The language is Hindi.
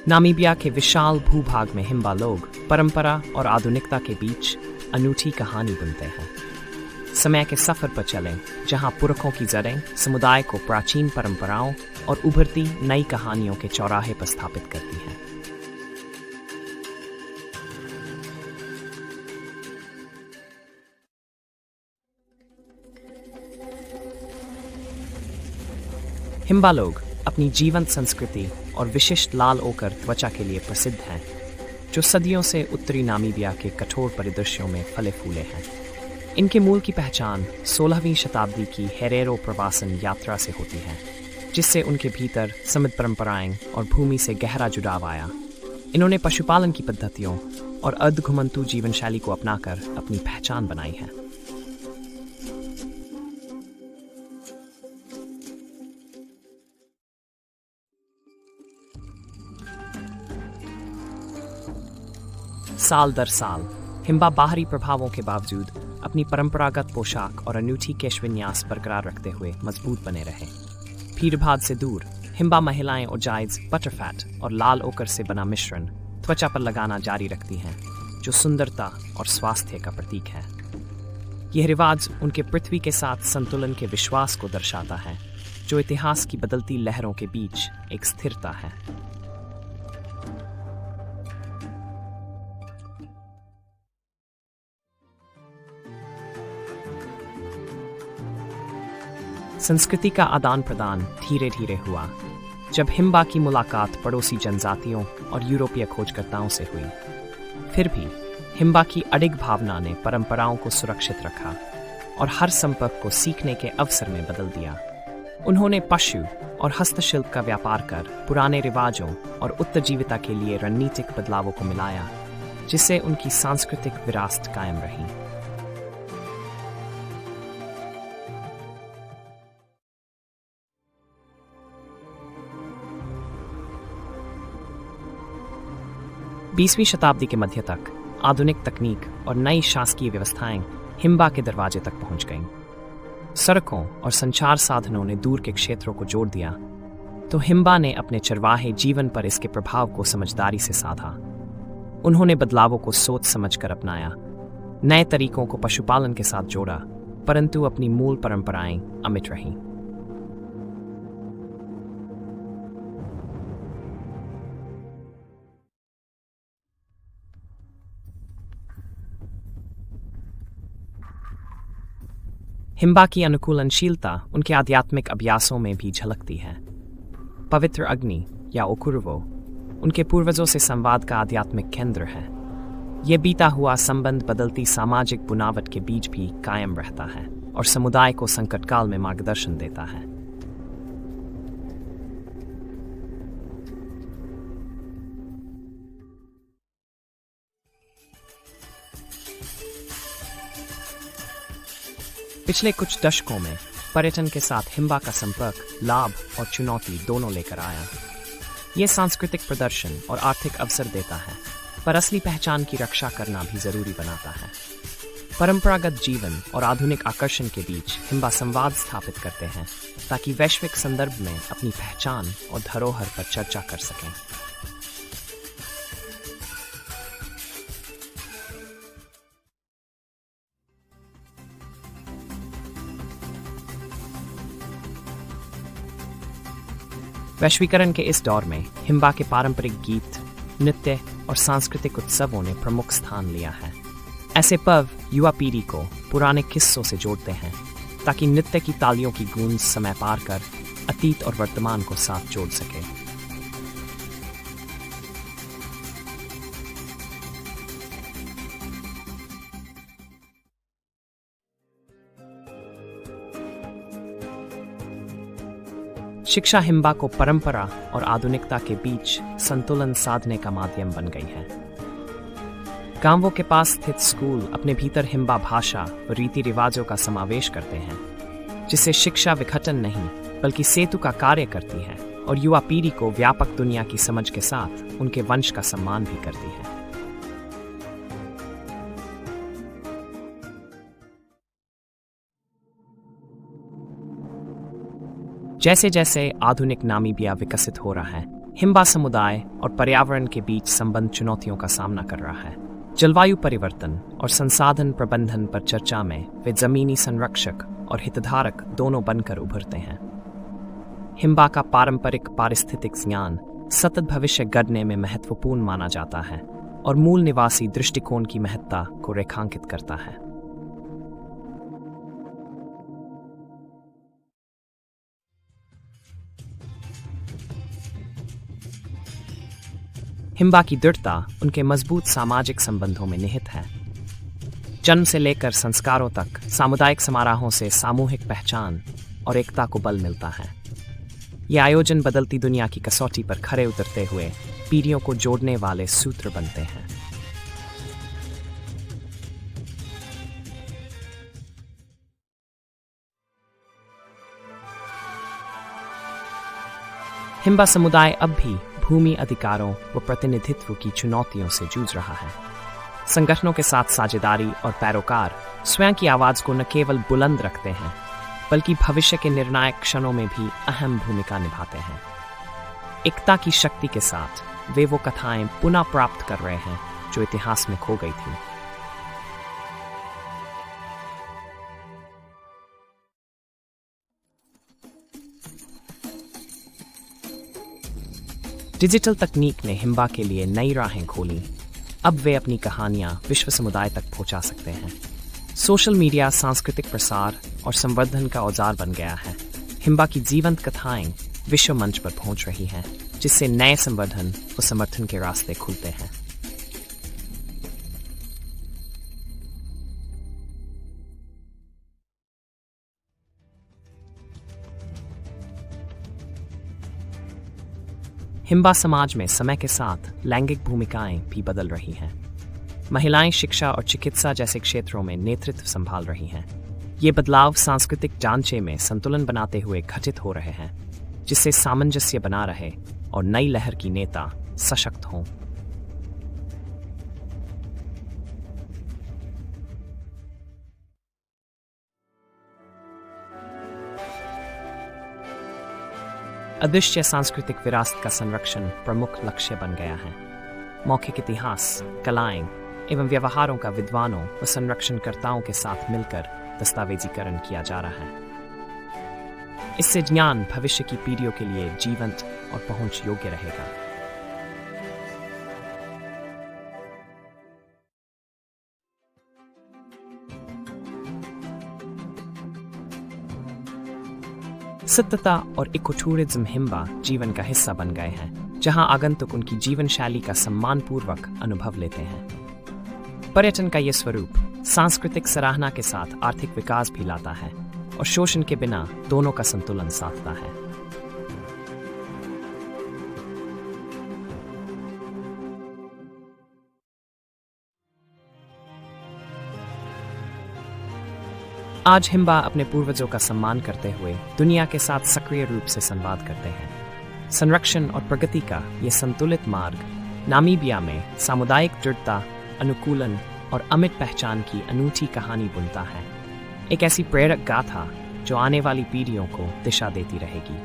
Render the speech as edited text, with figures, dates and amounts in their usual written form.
नामीबिया के विशाल भूभाग में हिम्बा लोग परंपरा और आधुनिकता के बीच अनूठी कहानी बुनते हैं। समय के सफर पर चलें, जहां पुरखों की जड़ें समुदाय को प्राचीन परंपराओं और उभरती नई कहानियों के चौराहे पर स्थापित करती हैं। हिम्बा लोग अपनी जीवंत संस्कृति और विशिष्ट लाल ओकर त्वचा के लिए प्रसिद्ध हैं, जो सदियों से उत्तरी नामीबिया के कठोर परिदृश्यों में फले फूले हैं। इनके मूल की पहचान 16वीं शताब्दी की हेरेरो प्रवासन यात्रा से होती है, जिससे उनके भीतर समृद्ध परंपराएं और भूमि से गहरा जुड़ाव आया। इन्होंने पशुपालन की पद्धतियों और अर्धघुमंतु जीवन शैली को अपनाकर अपनी पहचान बनाई है। साल दर साल हिम्बा बाहरी प्रभावों के बावजूद अपनी परंपरागत पोशाक और अनूठी केश विन्यास बरकरार रखते हुए मजबूत बने रहे। भीड़-भाड़ से दूर हिम्बा महिलाएं और जायज बटरफैट और लाल ओकर से बना मिश्रण त्वचा पर लगाना जारी रखती हैं, जो सुंदरता और स्वास्थ्य का प्रतीक है। यह रिवाज उनके पृथ्वी के साथ संतुलन के विश्वास को दर्शाता है, जो इतिहास की बदलती लहरों के बीच एक स्थिरता है। संस्कृति का आदान प्रदान धीरे धीरे हुआ, जब हिम्बा की मुलाकात पड़ोसी जनजातियों और यूरोपीय खोजकर्ताओं से हुई। फिर भी हिम्बा की अडिग भावना ने परंपराओं को सुरक्षित रखा और हर संपर्क को सीखने के अवसर में बदल दिया। उन्होंने पशु और हस्तशिल्प का व्यापार कर पुराने रिवाजों और उत्तरजीविता के लिए रणनीतिक बदलावों को मिलाया, जिससे उनकी सांस्कृतिक विरासत कायम रही। बीसवीं शताब्दी के मध्य तक आधुनिक तकनीक और नई शासकीय व्यवस्थाएं हिम्बा के दरवाजे तक पहुंच गईं। सड़कों और संचार साधनों ने दूर के क्षेत्रों को जोड़ दिया, तो हिम्बा ने अपने चरवाहे जीवन पर इसके प्रभाव को समझदारी से साधा। उन्होंने बदलावों को सोच समझकर अपनाया, नए तरीकों को पशुपालन के साथ जोड़ा, परंतु अपनी मूल परंपराएं अमिट रहीं। हिम्बा की अनुकूलनशीलता उनके आध्यात्मिक अभ्यासों में भी झलकती है। पवित्र अग्नि या ओकुरवो उनके पूर्वजों से संवाद का आध्यात्मिक केंद्र है। यह बीता हुआ संबंध बदलती सामाजिक बुनावट के बीच भी कायम रहता है और समुदाय को संकटकाल में मार्गदर्शन देता है। पिछले कुछ दशकों में पर्यटन के साथ हिम्बा का संपर्क लाभ और चुनौती दोनों लेकर आया। यह सांस्कृतिक प्रदर्शन और आर्थिक अवसर देता है, पर असली पहचान की रक्षा करना भी जरूरी बनाता है। परंपरागत जीवन और आधुनिक आकर्षण के बीच हिम्बा संवाद स्थापित करते हैं, ताकि वैश्विक संदर्भ में अपनी पहचान और धरोहर पर चर्चा कर सकें। वैश्वीकरण के इस दौर में हिम्बा के पारंपरिक गीत, नृत्य और सांस्कृतिक उत्सवों ने प्रमुख स्थान लिया है। ऐसे पर्व युवा पीढ़ी को पुराने किस्सों से जोड़ते हैं, ताकि नृत्य की तालियों की गूंज समय पार कर अतीत और वर्तमान को साथ जोड़ सके। शिक्षा हिम्बा को परंपरा और आधुनिकता के बीच संतुलन साधने का माध्यम बन गई है। गांवों के पास स्थित स्कूल अपने भीतर हिम्बा भाषा और रीति रिवाजों का समावेश करते हैं, जिससे शिक्षा विघटन नहीं बल्कि सेतु का कार्य करती है और युवा पीढ़ी को व्यापक दुनिया की समझ के साथ उनके वंश का सम्मान भी करती है। जैसे जैसे आधुनिक नामीबिया विकसित हो रहा है, हिम्बा समुदाय और पर्यावरण के बीच संबंध चुनौतियों का सामना कर रहा है। जलवायु परिवर्तन और संसाधन प्रबंधन पर चर्चा में वे जमीनी संरक्षक और हितधारक दोनों बनकर उभरते हैं। हिम्बा का पारंपरिक पारिस्थितिक ज्ञान सतत भविष्य गढ़ने में महत्वपूर्ण माना जाता है और मूल निवासी दृष्टिकोण की महत्ता को रेखांकित करता है। हिम्बा की दृढ़ता उनके मजबूत सामाजिक संबंधों में निहित है। जन्म से लेकर संस्कारों तक सामुदायिक समारोहों से सामूहिक पहचान और एकता को बल मिलता है। ये आयोजन बदलती दुनिया की कसौटी पर खरे उतरते हुए पीढ़ियों को जोड़ने वाले सूत्र बनते हैं। हिम्बा समुदाय अब भी भूमि अधिकारों व प्रतिनिधित्व की चुनौतियों से जूझ रहा है। संगठनों के साथ साझेदारी और पैरोकार स्वयं की आवाज को न केवल बुलंद रखते हैं बल्कि भविष्य के निर्णायक क्षणों में भी अहम भूमिका निभाते हैं। एकता की शक्ति के साथ वे वो कथाएं पुनः प्राप्त कर रहे हैं जो इतिहास में खो गई थी। डिजिटल तकनीक ने हिम्बा के लिए नई राहें खोली। अब वे अपनी कहानियां विश्व समुदाय तक पहुंचा सकते हैं। सोशल मीडिया सांस्कृतिक प्रसार और संवर्धन का औजार बन गया है। हिम्बा की जीवंत कथाएं विश्व मंच पर पहुंच रही हैं, जिससे नए संवर्धन और समर्थन के रास्ते खुलते हैं। हिम्बा समाज में समय के साथ लैंगिक भूमिकाएं भी बदल रही हैं। महिलाएं शिक्षा और चिकित्सा जैसे क्षेत्रों में नेतृत्व संभाल रही हैं। ये बदलाव सांस्कृतिक ढांचे में संतुलन बनाते हुए घटित हो रहे हैं, जिससे सामंजस्य बना रहे और नई लहर की नेता सशक्त हों। अदृश्य सांस्कृतिक विरासत का संरक्षण प्रमुख लक्ष्य बन गया है। मौखिक इतिहास, कलाएं एवं व्यवहारों का विद्वानों व संरक्षणकर्ताओं के साथ मिलकर दस्तावेजीकरण किया जा रहा है। इससे ज्ञान भविष्य की पीढ़ियों के लिए जीवंत और पहुंच योग्य रहेगा। सत्यता और इकोटूरिज्म हिम्बा जीवन का हिस्सा बन गए हैं, जहां आगंतुक उनकी जीवन शैली का सम्मानपूर्वक अनुभव लेते हैं। पर्यटन का यह स्वरूप सांस्कृतिक सराहना के साथ आर्थिक विकास भी लाता है और शोषण के बिना दोनों का संतुलन साधता है। आज हिम्बा अपने पूर्वजों का सम्मान करते हुए दुनिया के साथ सक्रिय रूप से संवाद करते हैं। संरक्षण और प्रगति का यह संतुलित मार्ग नामीबिया में सामुदायिक दृढ़ता, अनुकूलन और अमिट पहचान की अनूठी कहानी बुनता है। एक ऐसी प्रेरक गाथा जो आने वाली पीढ़ियों को दिशा देती रहेगी।